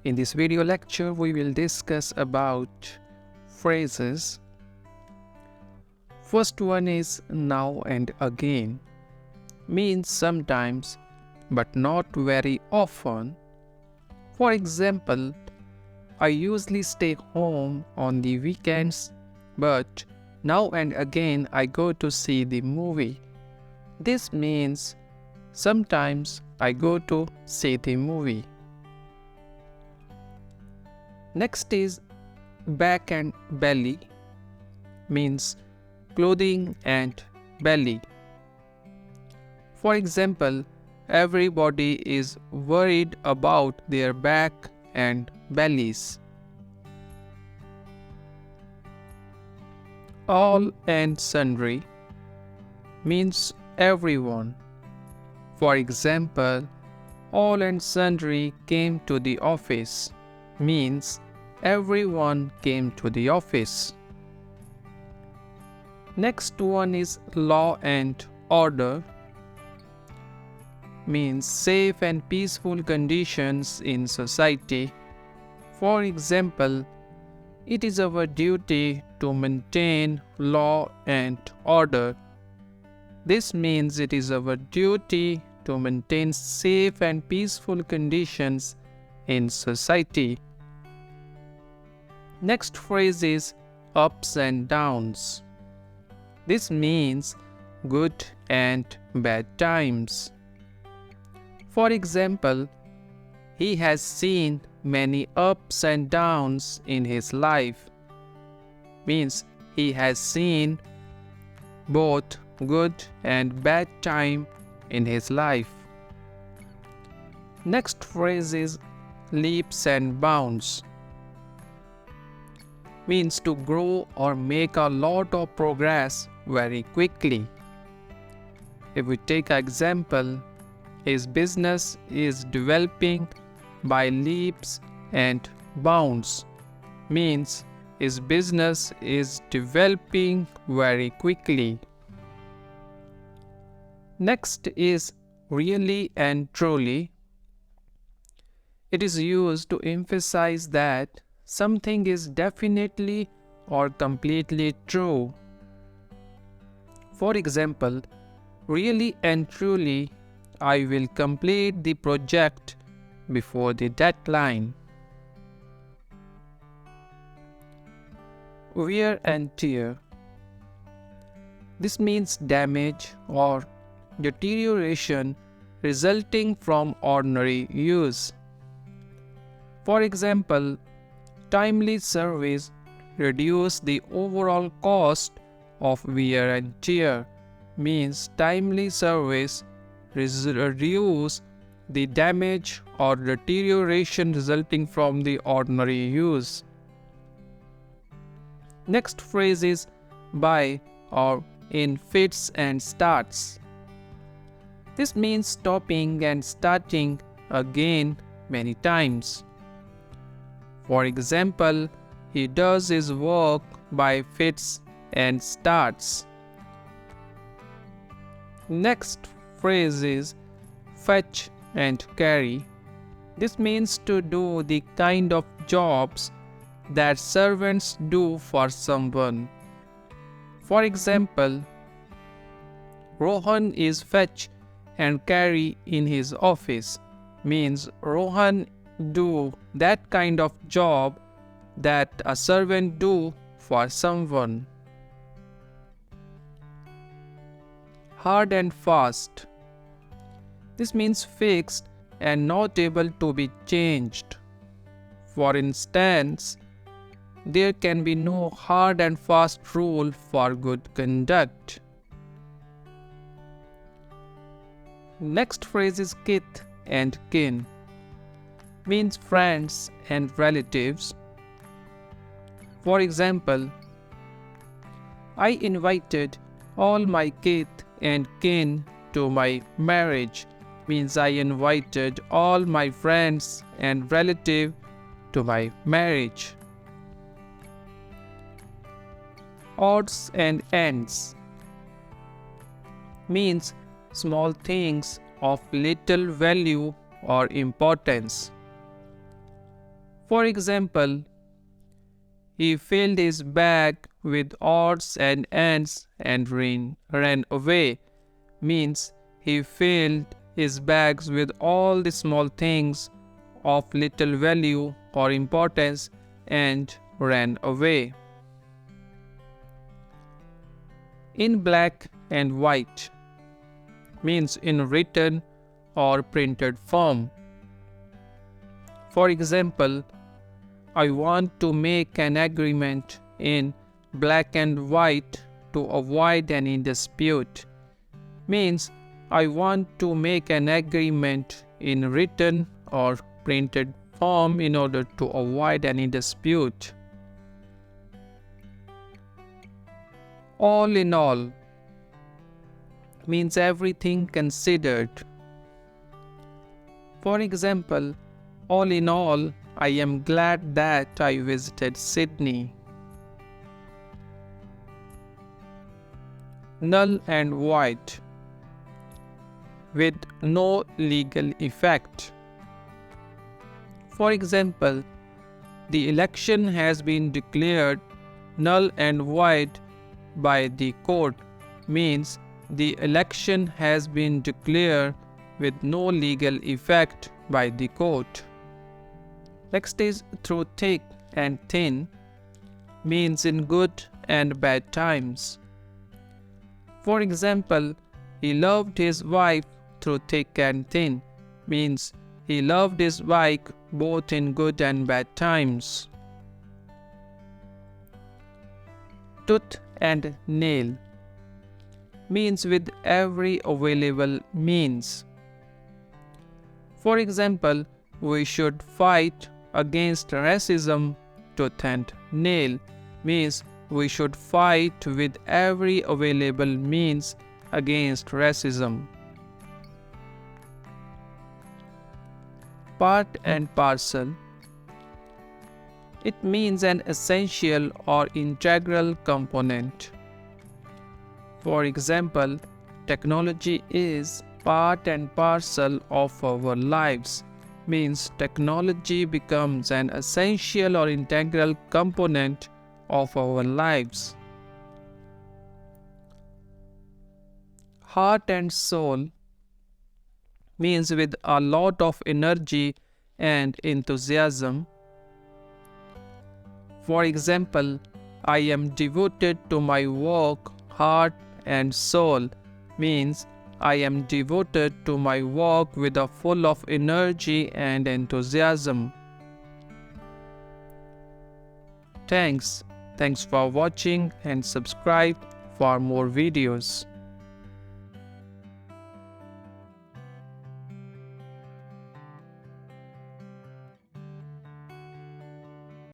In this video lecture, we will discuss about phrases. First one is now and again. Means sometimes, but not very often. For example, I usually stay home on the weekends, but now and again I go to see the movie. This means sometimes I go to see the movie. Next is back and belly, means clothing and belly. For example, everybody is worried about their back and bellies. All and sundry means everyone. For example, all and sundry came to the office means everyone came to the office. Next one is law and order, means safe and peaceful conditions in society. For example, it is our duty to maintain law and order. This means it is our duty to maintain safe and peaceful conditions in society. Next phrase is ups and downs. This means good and bad times. For example, he has seen many ups and downs in his life. Means he has seen both good and bad time in his life. Next phrase is leaps and bounds. Means to grow or make a lot of progress very quickly. If we take an example, his business is developing by leaps and bounds, means his business is developing very quickly. Next is really and truly. It is used to emphasize that something is definitely or completely true. For example, really and truly, I will complete the project before the deadline. Wear and tear. This means damage or deterioration resulting from ordinary use. For example, timely service reduce the overall cost of wear and tear, means timely service reduce the damage or deterioration resulting from the ordinary use. Next phrase is by or in fits and starts. This means stopping and starting again many times. For example, he does his work by fits and starts. Next phrase is fetch and carry. This means to do the kind of jobs that servants do for someone. For example, Rohan is fetch and carry in his office, means Rohan do that kind of job that a servant do for someone. Hard and fast. This means fixed and not able to be changed. For instance, there can be no hard and fast rule for good conduct. Next phrase is kith and kin, means friends and relatives. For example, I invited all my kith and kin to my marriage, means I invited all my friends and relatives to my marriage. Odds and ends means small things of little value or importance. For example, he filled his bag with odds and ends and ran away means he filled his bags with all the small things of little value or importance and ran away. In black and white means in written or printed form. For example, I want to make an agreement in black and white to avoid any dispute means I want to make an agreement in written or printed form in order to avoid any dispute. All in all means everything considered. For example, all in all, I am glad that I visited Sydney. Null and void with no legal effect. For example, the election has been declared null and void by the court means the election has been declared with no legal effect by the court. Next is through thick and thin means in good and bad times. For example, he loved his wife through thick and thin means he loved his wife both in good and bad times. Tooth and nail means with every available means. For example, we should fight against racism tooth and nail means we should fight with every available means against racism. Part and parcel. It means an essential or integral component. For example, technology is part and parcel of our lives means technology becomes an essential or integral component of our lives. Heart and soul means with a lot of energy and enthusiasm. For example, I am devoted to my work, heart and soul means I am devoted to my work with a full of energy and enthusiasm. Thanks for watching and subscribe for more videos.